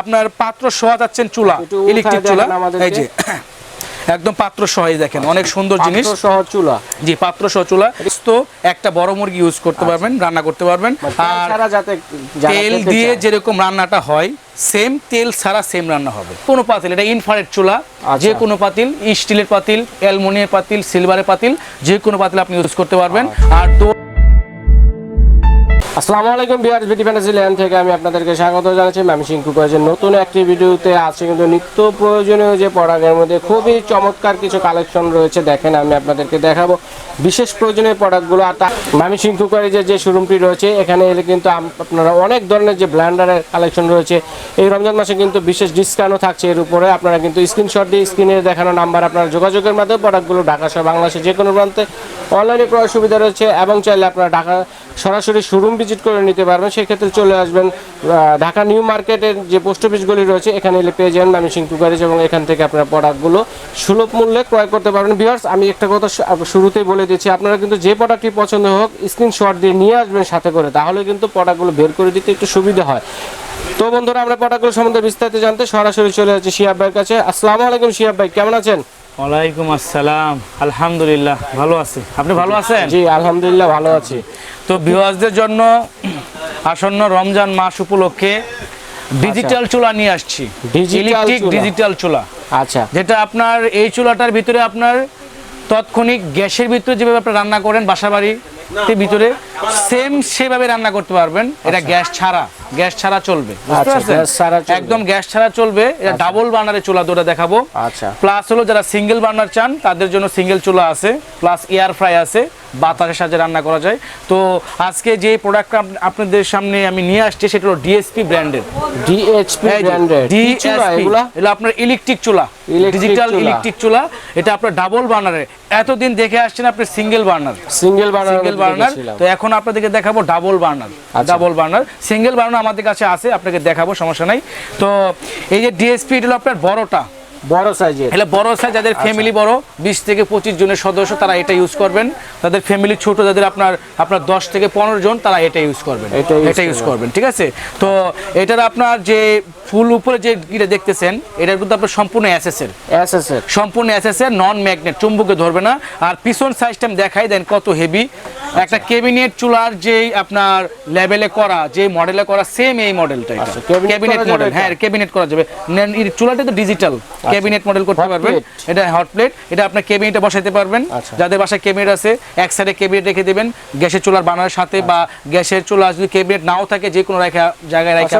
আপনার পাত্র সহ যাচ্ছেন চুলা, ইলেকট্রিক চুলা, এই যে একদম পাত্র সহ দেখেন অনেক সুন্দর জিনিস, পাত্র সহ চুলা। জি পাত্র সহ চুলা। তো একটা বড় মুরগি ইউজ করতে পারবেন, রান্না করতে পারবেন। আর তেল দিয়ে যেরকম রান্নাটা হয় সেম তেল ছাড়া সেম রান্না হবে। কোনো পাতিল, এটা ইনফ্রারেড চুলা, যে কোনো পাতিল, স্টিলের পাতিল, অ্যালুমিনিয়াম পাতিল, সিলভারের পাতিল, যে কোনো পাতিল আপনি ইউজ করতে পারবেন। আর আসসালামু আলাইকুম ভিউয়ার্স, বিডি ফ্যান্টাসিল্যান্ড থেকে আমি আপনাদেরকে স্বাগত জানাচ্ছি। আমি সিংকু করেছি নতুন একটি ভিডিওতে। আছে কিন্তু নিত্য প্রয়োজনীয় যে প্রোডাক্টের মধ্যে খুবই চমৎকার কিছু কালেকশন রয়েছে। দেখেন আমি আপনাদেরকে দেখাবো বিশেষ প্রয়োজনীয় প্রোডাক্টগুলো। আর আমি সিংকু করে যে শোরুমটি রয়েছে এখানে এলে কিন্তু আপনারা অনেক ধরনের যে ব্লেন্ডারের কালেকশন রয়েছে, এই রমজান মাসে কিন্তু বিশেষ ডিসকাউন্টও থাকছে এর উপরে। আপনারা কিন্তু স্ক্রিনশট দিয়ে স্ক্রিনে দেখানো নাম্বার আপনারা যোগাযোগের মাধ্যমে প্রোডাক্টগুলো ঢাকা সহ বাংলাদেশের যে কোনো প্রান্তে অনলাইনে ক্রয় সুবিধা রয়েছে। এবং চাইলে আপনারা ঢাকা সরাসরি শোরুম ভিজিট করে নিতে পারবেন। সেক্ষেত্রে চলে আসবেন ঢাকা নিউ মার্কেটের যে পোস্ট অফিসগুলি রয়েছে, এখানে এলে পেয়ে যাবেন আমি সিংকু গ্যারেজ, এবং এখান থেকে আপনারা প্রোডাক্টগুলো সুলভ মূল্যে ক্রয় করতে পারবেন। ভিউয়ার্স, আমি একটা কথা শুরুতেই বলে দিচ্ছি, আপনারা কিন্তু যে প্রোডাক্টটি পছন্দ হোক স্ক্রিনশট দিয়ে নিয়ে আসবেন সাথে করে, তাহলে কিন্তু প্রোডাক্টগুলো বের করে দিতে একটু সুবিধা হয়। তো বন্ধুরা, আমরা প্রোডাক্টগুলো সম্বন্ধে বিস্তারিত জানতে সরাসরি চলে যাচ্ছি শিহাব ভাইয়ের কাছে। আসসালামু আলাইকুম শিহাব ভাই, কেমন আছেন? ওয়ালাইকুম আসসালাম, আলহামদুলিল্লাহ ভালো আছি। আপনি ভালো আছেন? জি আলহামদুলিল্লাহ ভালো আছি। তো ভিউয়ার্সদের জন্য আসন্ন রমজান মাস উপলক্ষে ডিজিটাল চুলা নিয়ে আসছি, ইলেকট্রিক ডিজিটাল চুলা। আচ্ছা, যেটা আপনার এই চুলাটার ভিতরে আপনার তাৎক্ষণিক গ্যাসের ভিতরে যেভাবে আপনি রান্না করেন বাসাবাড়ির ভিতরে সেম সেভাবে রান্না করতে পারবেন। এটা গ্যাস ছাড়া চলবে, একদম গ্যাস ছাড়া চলবে। এটা ডাবল বার্নারের চুলা দুটো দেখাবো। আচ্ছা, প্লাস হলো যারা সিঙ্গেল বার্নার চান তাদের জন্য সিঙ্গেল চুলা আছে, প্লাস এয়ার ফ্রাই আছে, বাতাসের সাহায্যে রান্না করা যায়। তো আজকে যে প্রোডাক্টটা আপনাদের সামনে আমি নিয়ে আসছি সেটা হলো ডিএসপি ব্র্যান্ডের। এটা আপনার ইলেকট্রিক চুলা, ডিজিটাল ইলেকট্রিক চুলা। এটা আপনার ডাবল বার্নারের। এতদিন দেখে আসছেন আপনি সিঙ্গেল বার্নার। তো এখন আপনাদেরকে দেখাবো ডাবল বার্নার। সিঙ্গেল বার্নার আমাদের কাছে আছে, আপনাকে দেখাবো, সমস্যা নাই। তো এই যে ডিএসপি, এটা হলো আপনার বড়টা, বড় সাইজের। এটা বড় সাইজ, যাদের ফ্যামিলি বড় 20 থেকে 25 জনের সদস্য তারা এটা ইউজ করবেন। তাদের ফ্যামিলি ছোট, যাদের আপনার 10 থেকে 15 জন, তারা এটা ইউজ করবেন, এটা ইউজ করবেন। ঠিক আছে। তো এটার আপনার যে ফুল উপরে যে এটা দেখতেছেন, এটার কিন্তু আপনার সম্পূর্ণ সম্পূর্ণ এসএসএর নন ম্যাগনেট, চুম্বকে ধরবে না। আর পিছন সাইজটা দেখাই দেন কত হেভি। একটা ক্যাবিনেট চুলার যেই আপনার লেভেলে করা, যে মডেলে করা, সেম এই মডেলটা। এটা ক্যাবিনেট মডেল, হ্যাঁ ক্যাবিনেট করা যাবে। চুলাটা তো ডিজিটাল ক্যাবিনেট মডেল করতে পারবেন। এটা হট প্লেট, এটা আপনার ক্যাবিনেটে বসাইতে পারবেন। যাদের বাসায় ক্যাবিনেট আছে এক সাইডে ক্যাবিনেট রেখে দিবেন গ্যাসের চুলার বানানোর সাথে, বা গ্যাসের চুলা যদি ক্যাবিনেট নাও থাকে যে কোনো জায়গায় রেখে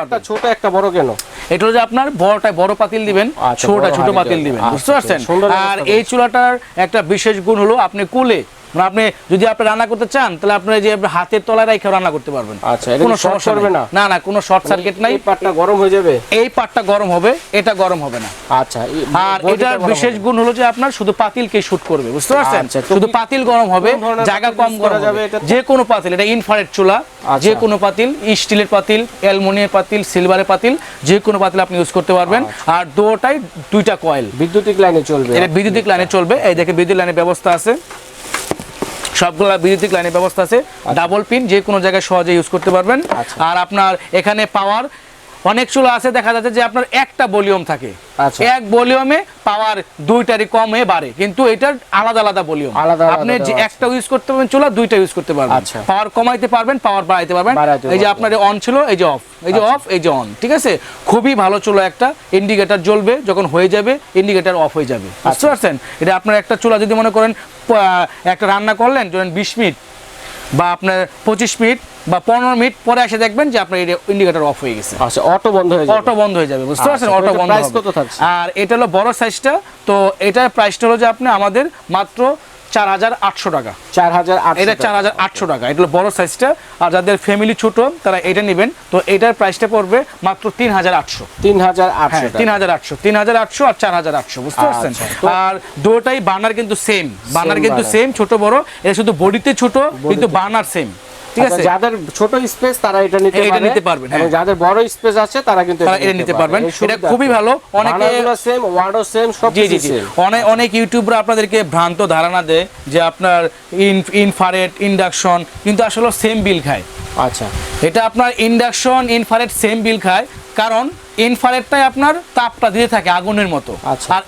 একটা ছোট একটা বড় কেন? এটা হলো যে আপনার বড়টায় বড় পাতিল দিবেন, ছোটটা ছোট পাতিল দিবেন, বুঝতে পারছেন? আর এই চুলাটার একটা বিশেষ গুণ হলো আপনি কুলে, আপনি যদি আপনি রান্না করতে চান তাহলে আপনি যে হাতের তলায় রেখে রান্না করতে পারবেন। আচ্ছা, কোনো সমস্যা হবে না? না না, কোনো শর্ট সার্কিট নাই। এই পাটটা গরম হয়ে যাবে, এই পাটটা গরম হবে, এটা গরম হবে না। আচ্ছা, আর এটার বিশেষ গুণ হলো যে আপনার শুধু পাতিলকে শুট করবে, বুঝতে পারছেন? শুধু পাতিল গরম হবে, জায়গা কম করা যাবে। যে কোনো পাতিল, এটা ইনফ্রারেড চুলা, যে কোনো পাতিল, স্টিলের পাতিল, অ্যালুমিনিয়াম পাতিল, সিলভারের পাতিল, যে কোনো পাতিল আপনি ইউজ করতে পারবেন। আর দুটোটাই দুইটা কয়েল, বৈদ্যুতিক লাইনে চলবে। এটা বৈদ্যুতিক লাইনে চলবে। এই দেখে বিদ্যুৎ লাইনের ব্যবস্থা আছে, সবগুলো বৈদ্যুতিক লাইনের ব্যবস্থা আছে। ডাবল পিন, যে কোনো জায়গায় সহজে ইউজ করতে পারবেন। আর আপনার এখানে পাওয়ার, অনেক চুলা আছে দেখা যাচ্ছে যে আপনার একটা ভলিউম থাকে, এক ভলিউমে পাওয়ার দুইটারই কমে বাড়ে, কিন্তু এটার আলাদা আলাদা ভলিউম। আপনি যে একটা ইউজ করতে পারবেন চুলা, দুইটা ইউজ করতে পারবেন। পাওয়ার কমাইতে পারবেন, পাওয়ার বাড়াইতে পারবেন। এই যে আপনার অন ছিল, এই যে অফ, এই যে অফ, এই যে অন। ঠিক আছে, খুবই ভালো চুলা একটা। ইন্ডিকেটর জ্বলবে, যখন হয়ে যাবে ইন্ডিকেটর অফ হয়ে যাবে, বুঝতে পারছেন? এটা আপনার একটা চুলা যদি মনে করেন একটা রান্না করলেন, ধরেন 20 মিনিট বা আপনার 25 মিনিট বা 15 মিনিট পরে এসে দেখবেন যে আপনার ইন্ডিকেটর অফ হয়ে গেছে। আচ্ছা, অটো বন্ধ হয়ে যাবে, বুঝতে পারছেন? অটো বন্ধ। প্রাইস কত থাকছে? আর এটা হলো বড় সাইজটা। তো এটার প্রাইসটা হলো যে আপনি আমাদের মাত্র 4800 টাকা। 4800, এটা 4800 টাকা। এটা হলো বড় সাইজটা। আর যাদের ফ্যামিলি ছোট তারা এটা নেবেন। তো এটার প্রাইসটা পড়বে মাত্র 3800। 3800 আর 4800, বুঝতে পারছেন? আর দুটোটাই বার্নার কিন্তু সেম, ছোট বড়। এটা শুধু বডিতে ছোট, কিন্তু বার্নার সেম। ঠিক আছে, যাদের ছোট স্পেস তারা এটা নিতে পারবেন, এবং যাদের বড় স্পেস আছে তারা কিন্তু এটা নিতে পারবেন। এটা খুবই ভালো। অনেকে সেম, ওয়ার্ডও সেম, সব কিছু সেম। অনেক ইউটিউবার আপনাদেরকে ভ্রান্ত ধারণা দেয় যে আপনার ইনফ্রারেড, ইন্ডাকশন, কিন্তু আসলে সেম বিল খায়। আচ্ছা, এটা আপনার ইন্ডাকশন ইনফ্রারেড সেম বিল খায়, কারণ ইনফ্রারেডটাই আপনার তাপটা দিয়ে থাকে আগুনের মতো। আচ্ছা। আর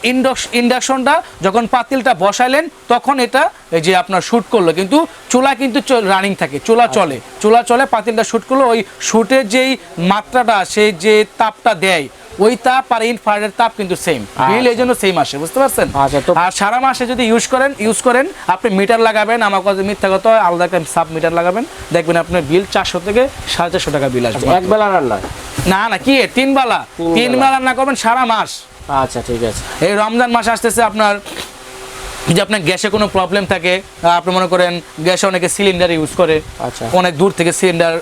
ইন্ডাকশনটা যখন পাতিলটা বসাইলেন তখন এটা এই যে আপনার শুট করলো, কিন্তু চুলা কিন্তু রানিং থাকে, চুলা চলে পাতিলটা শুট করলো, ওই শুটের যেই মাত্রাটা সেই যে তাপটা দেয় ওই তাপ আর ইনফ্রারেড তাপ কিন্তু সেম বিল, এই জন্য সেম আসে, বুঝতে পারছেন। আর সারা মাসে যদি ইউজ করেন আপনি মিটার লাগাবেন, আমার কাছে মিথ্যা কথা, আলাদা একটা সাব মিটার লাগাবেন, দেখবেন আপনার বিল 400 থেকে 450 টাকা বিল আসবে। এক বেলা রান্না? না কি 3 বেলা রান্না করবেন সারা মাস। আচ্ছা, ঠিক আছে। এই রমজান মাস আসতেছে, আপনার যদি আপনার গ্যাসে কোনো প্রবলেম থাকে, আপনি মনে করেন গ্যাসে অনেকে সিলিন্ডার ইউজ করে, আচ্ছা, অনেক দূর থেকে সিলিন্ডার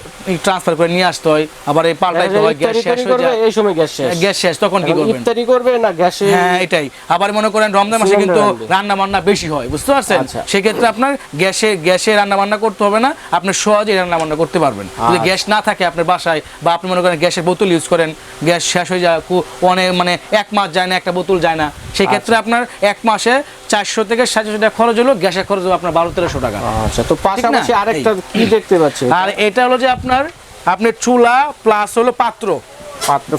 ট্রান্সফার করে নিয়ে আসতে হয়, আবার এই পাল্টাইতে হয়, গ্যাস শেষ হয়ে যায়, এই সময় গ্যাস শেষ তখন কি করবেন? ইফতারি করবে না গ্যাসে? হ্যাঁ, এটাই। আবার মনে করেন রমজান মাসে কিন্তু রান্না বান্না বেশি হয়, বুঝতে পারছেন। সেক্ষেত্রে আপনার গ্যাসে রান্না বান্না করতে হবে না, আপনি সহজেই রান্না বান্না করতে পারবেন। যদি গ্যাস না থাকে আপনার বাসায়, বা আপনি মনে করেন গ্যাসের বোতল ইউজ করেন, গ্যাস শেষ হয়ে যায়, অনেক মানে 1 মাস যায় না, একটা বোতল যায় না, সেক্ষেত্রে আপনার 1 মাসে 400 থেকে 750 টাকা খরচ হলো, গ্যাসের খরচ হলো আপনার 1200-1300 টাকা। আচ্ছা, তো পাশাপাশি আরেকটা কি দেখতে পাচ্ছি? আর এটা হলো যে আপনার চুলা প্লাস হলো পাত্র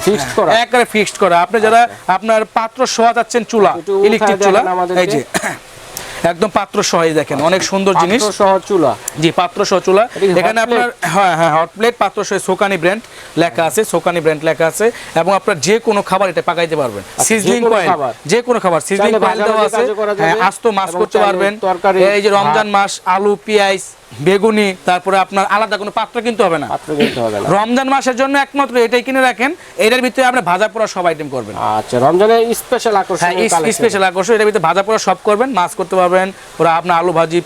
ফিক্সড করা, একবারে ফিক্সড করা। আপনি যারা আপনার পাত্র সহ যাচ্ছেন, চুলা ইলেকট্রিক চুলা, এই যে একদম পাত্র সহ, দেখেন অনেক সুন্দর জিনিস, পাত্র সহ চুলা। জি, পাত্র সহ চুলা। এখানে আপনার হ্যাঁ হট প্লেট, পাত্র সহ সোকানি ব্র্যান্ড লেখা আছে, এবং আপনার যে কোনো খাবার এটা পাকাইতে পারবেন। সিজলিং কয়েল, যে কোনো খাবার সিজলিং কয়েল দেওয়া আছে, হ্যাঁ, আস্ত মাছ করতে পারবেন। এই যে রমজান মাস, আলু পেঁয়াজ বেগুনি, তারপরে আপনার আলাদা কোনো পাত্র কিনতে হবে না। রমজান মাসের জন্য একমাত্র এটাই কিনে রাখেন, এটার ভিতরে আপনি ভাজা পোড়া সব আইটেম করবেন। আচ্ছা, রমজানের স্পেশাল আকর্ষণ, স্পেশাল আকর্ষণ, এটার ভিতরে ভাজা পোড়া সব করবেন, মাছ করতে পারবেন, ওরা আপনার আলু ভাজি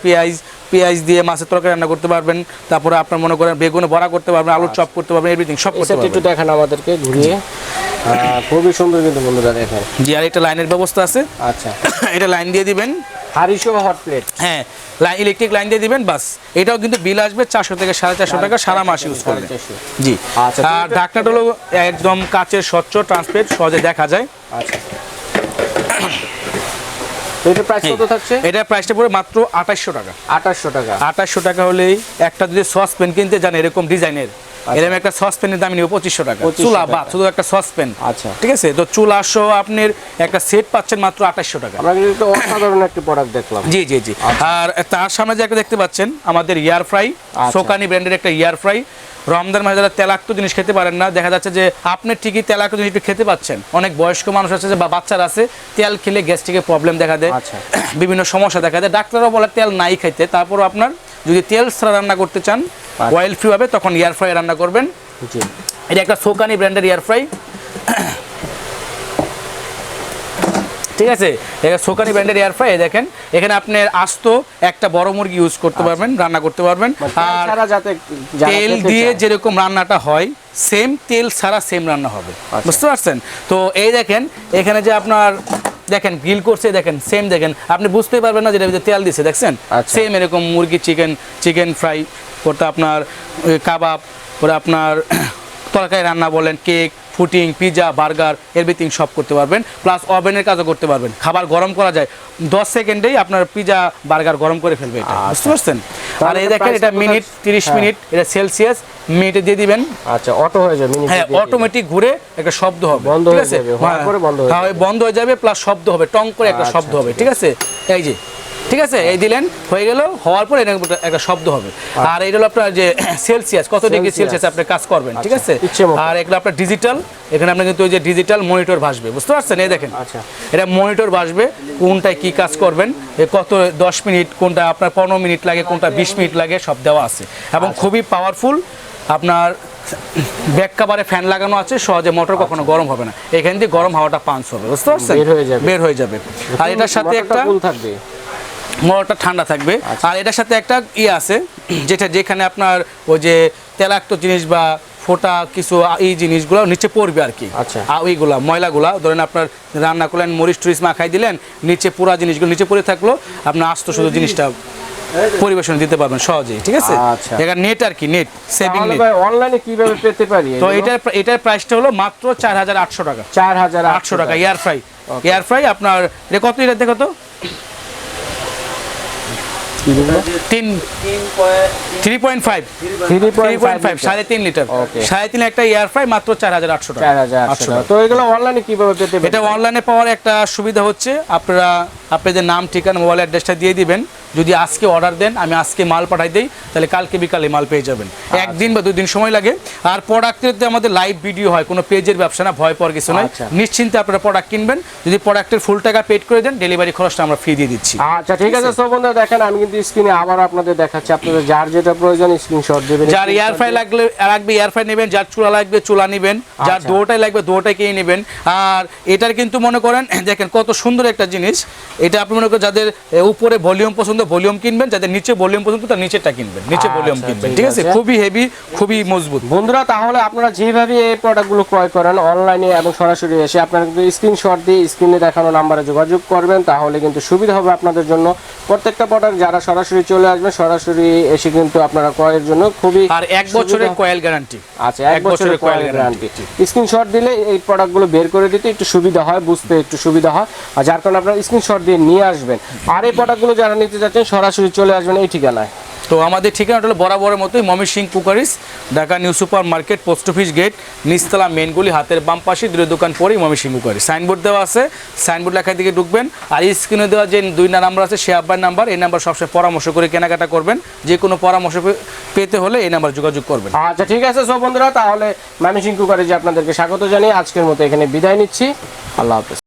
পেঁয়াজ দিয়ে মাছের তরকারি রান্না করতে পারবেন, তারপরে আপনার মনে করেন বেগুনে বড়া করতে পারবেন, আলুর চপ করতে পারবেন, এভরিথিং সব করতে পারবেন। একটু দেখান আমাদেরকে ঘুরিয়ে। খুবই সুন্দর কিন্তু বন্ধুরা, দেখেন। জি, আর একটা লাইনের ব্যবস্থা আছে। আচ্ছা, এটা লাইন দিয়ে দিবেন, হারিসো হট প্লেট, হ্যাঁ, ইলেকট্রিক লাইন দিয়ে দিবেন, বাস। এটাও কিন্তু বিল আসবে 400 থেকে 450 টাকা সারা মাস ইউজ করলে। জি, আর ঢাকনাটা হলো একদম কাচের, স্বচ্ছ, ট্রান্সপারেন্ট, সহজে দেখা যায়। আচ্ছা, এটা প্রাইস কত থাকছে? এটা প্রাইসটা পড়ে মাত্র 2800 টাকা। 2800 টাকা হলেই একটা যদি সসপ্যান কিনতে যান এরকম ডিজাইনের, এরকম একটা সসপ্যানের দাম নিবে 2500 টাকা। চুলা বা শুধু একটা সসপ্যান, আচ্ছা, ঠিক আছে। তো চুলা সহ আপনার একটা সেট পাচ্ছেন মাত্র 2800 টাকা। আমরা কিন্তু অসাধারণ একটা প্রোডাক্ট দেখলাম। জি। আর তার সামনে যে একটা দেখতে পাচ্ছেন আমাদের ইয়ার ফ্রাই, সোকানি ব্র্যান্ডের একটা ইয়ার ফ্রাই। রমজান মাসে যারা তেলাক্ত জিনিস খেতে পারেন না, দেখা যাচ্ছে যে আপনি ঠিকই তেলাক্ত জিনিস একটু খেতে পাচ্ছেন, অনেক বয়স্ক মানুষ আছে বা বাচ্চারা আছে, তেল খেলে গ্যাস্ট্রিকের প্রবলেম দেখা দেয়, বিভিন্ন সমস্যা দেখা দেয়, ডাক্তাররা বলে তেল নাই খাইতে। তারপর আপনার যদি তেল ছাড়া রান্না করতে চান, অয়েল ফ্রি হবে, তখন এয়ার ফ্রাই রান্না করবেন। এটা একটা সোকানি ব্র্যান্ডের এয়ার ফ্রাই, ঠিক আছে। এটা সোকানি ব্র্যান্ডের এয়ার ফ্রাই। দেখেন এখানে আপনি আস্ত একটা বড় মুরগি ইউজ করতে পারবেন, রান্না করতে পারবেন। আর তেল দিয়ে যেরকম রান্নাটা হয় সেম তেল ছাড়া সেম রান্না হবে, বুঝতে পারছেন। তো এই দেখেন এখানে যে আপনার দেখেন গ্রিল করছে, দেখেন সেম, দেখেন আপনি বুঝতেই পারবেন না যেটা ভিতরে তেল দিচ্ছে, দেখছেন সেম এরকম মুরগি, চিকেন ফ্রাই করতে, আপনার কাবাব করে, আপনার তরকারি রান্না বলেন, কেক, ফুটিং, পিজা, বার্গার, এভরিথিং সব করতে পারবেন। প্লাস ওভেনের কাজও করতে পারবেন, খাবার গরম করা যায় 10 সেকেন্ডেই আপনার পিজা বার্গার গরম করে ফেলবে, এটা বুঝতে পারছেন। আর এই দেখেন এটা মিনিট 30 মিনিট, এটা সেলসিয়াস মিনিটে দিয়ে দিবেন। আচ্ছা, অটো হয়ে যাবে, হ্যাঁ, অটোমেটিক ঘুরে একটা শব্দ হবে, ঠিক আছে, বন্ধ হয়ে যাবে, প্লাস শব্দ হবে, টং করে একটা শব্দ হবে, ঠিক আছে। এই যে, ঠিক আছে, এই দিলেন, হয়ে গেল, হওয়ার পর একটা শব্দ হবে। আর এটা হলো আপনার যে সেলসিয়াস, কত ডিগ্রি সেলসিয়াস আপনি কাজ করবেন, ঠিক আছে। আর এগুলো আপনার ডিজিটাল, এখানে আপনার কিন্তু ওই যে ডিজিটাল মনিটর ভাসবে, বুঝতে পারছেন। এই দেখেন এটা মনিটর ভাসবে, কোনটায় কি কাজ করবেন, কত 10 মিনিট, কোনটা আপনার 15 মিনিট লাগে, কোনটা 20 মিনিট লাগে, সব দেওয়া আছে। এবং খুবই পাওয়ারফুল, আপনার ব্যাক কাভারে ফ্যান লাগানো আছে, সহজে মোটর কখনো গরম হবে না, এখান দিয়ে গরম হাওয়াটা পাঞ্চ হবে, বুঝতে পারছেন, বের হয়ে যাবে। আর এটার সাথে একটা মোটরটা ঠান্ডা থাকবে। আর এটার সাথে একটা আছে, যেখানে আপনার ওই যে তেলাক্ত জিনিস বা ফোটা কিছু এই জিনিসগুলো নিচে পড়বে আর কি, ওইগুলা ময়লাগুলা, ধরেন আপনার রান্না করলেন, মরিচ টরিচ মাখাই দিলেন, নিচে পুরা জিনিসগুলো নিচে পড়ে থাকলো, আপনার আস্ত শুধু জিনিসটা পরিবেশন দিতে পারবেন সহজেই, ঠিক আছে। এখানে নেট আর কি, নেট সেভিং নেট। অনলাইনে কিভাবে পেতে পারি? তো এটার প্রাইসটা হলো মাত্র 4800 টাকা। 4800 টাকা এয়ার ফ্রাই। আপনার এটা কত লিটার দেখো তো, স্পিডগুলো 3.5 3.5 লিটার 3.5 একটা এয়ার ফ্রাই মাত্র 4,800 টাকা 4,800 টাকা। তো এগুলো অনলাইনে কিভাবে পেতে পারবেন? এটা অনলাইনে পাওয়ার একটা সুবিধা হচ্ছে আপনারা আপনাদের নাম ঠিকানা মোবাইল অ্যাড্রেসটা দিয়ে দিবেন, যদি আজকে অর্ডার দেন আমি আজকে মাল পাঠাই দেই, তাহলে কালকে বিকালে মাল পেয়ে যাবেন। একদিন বা 2 দিন সময় লাগে। আর প্রোডাক্টের আমাদের লাইভ ভিডিও হয়, কোনো পেজের ব্যবসা না, ভয় পাওয়ার কিছু নয়। নিশ্চিন্তে আপনারা প্রোডাক্ট কিনবেন, যদি প্রোডাক্টের ফুল টাকা পেড করে দেন ডেলিভারি খরচটা আমরা ফ্রি দিয়ে দিচ্ছি। আচ্ছা ঠিক আছে। সো বন্ধুরা দেখেন আমি কিন্তু স্ক্রিনে আবার আপনাদের দেখাচ্ছি, আপনাদের যার যেটা প্রয়োজন স্ক্রিনশট দিবেন। যার এয়ার ফ্রাই লাগবে এয়ার ফ্রাই নেবেন, যার চুলা লাগবে চুলা নেবেন, যার দোটাই লাগবে দোটাই কিনে নেবেন। আর এটার কিন্তু মনে করেন দেখেন কত সুন্দর একটা জিনিস, এটা আপনি মনে করেন যাদের উপরে ভলিউম পছন্দ ভলিউম কিনবেন, যাদের নিচে ভলিউম পছন্দ তার নিচেরটা কিনবেন, নিচে ভলিউম কিনবেন, ঠিক আছে? খুবই হেভি, খুবই মজবুত। বন্ধুরা তাহলে আপনারা যেভাবে এই প্রোডাক্টগুলো ক্রয় করেন অনলাইনে এবং সরাসরি এসে আপনারা কিন্তু স্ক্রিনশট দিয়ে স্ক্রিনে দেখানো নাম্বারে যোগাযোগ করবেন, তাহলে কিন্তু সুবিধা হবে আপনাদের জন্য। প্রত্যেকটা প্রোডাক্ট যারা সরাসরি চলে আসবেন সরাসরি এসে কিন্তু আপনারা ক্রয়ের জন্য খুবই। আর 1 বছরের কয়েল গ্যারান্টি। আচ্ছা 1 বছরের কয়েল গ্যারান্টি। স্ক্রিনশট দিলে এই প্রোডাক্টগুলো বের করে দিতে একটু সুবিধা হয়, বুঝতে একটু সুবিধা হয়, আর যার কারণে আপনারা স্ক্রিনশট দিয়ে নিয়ে আসবেন। আর এই প্রোডাক্টগুলো যারা নিতে যাচ্ছেন সরাসরি চলে আসবেন এই ঠিকানায়। তো আমাদের ঠিকানাটা হলো বরাবরের মতোই Mymensingh cookeries, Dhaka new super market, post office gate, নিচতলা মেনগুলি, হাতের বাম পাশে দূরের দোকান পরেই ময়মনসিংহ কুকারিস। সাইনবোর্ড দেওয়া আছে, সাইনবোর্ড লেখার দিকে ঢুকবেন। আর স্ক্রিনে দেওয়া যে 2 নাম্বার আছে সে আব্বার নাম্বার, এই নাম্বার সবসময় পরামর্শ করে কেনাকাটা করবেন। যে কোনো পরামর্শ পেতে হলে এই নাম্বার যোগাযোগ করবেন। আচ্ছা ঠিক আছে। সব বন্ধুরা তাহলে ময়মনসিংহ কুকারিসে আপনাদেরকে স্বাগত জানিয়ে আজকের মতো এখানে বিদায় নিচ্ছি। আল্লাহ হাফেজ।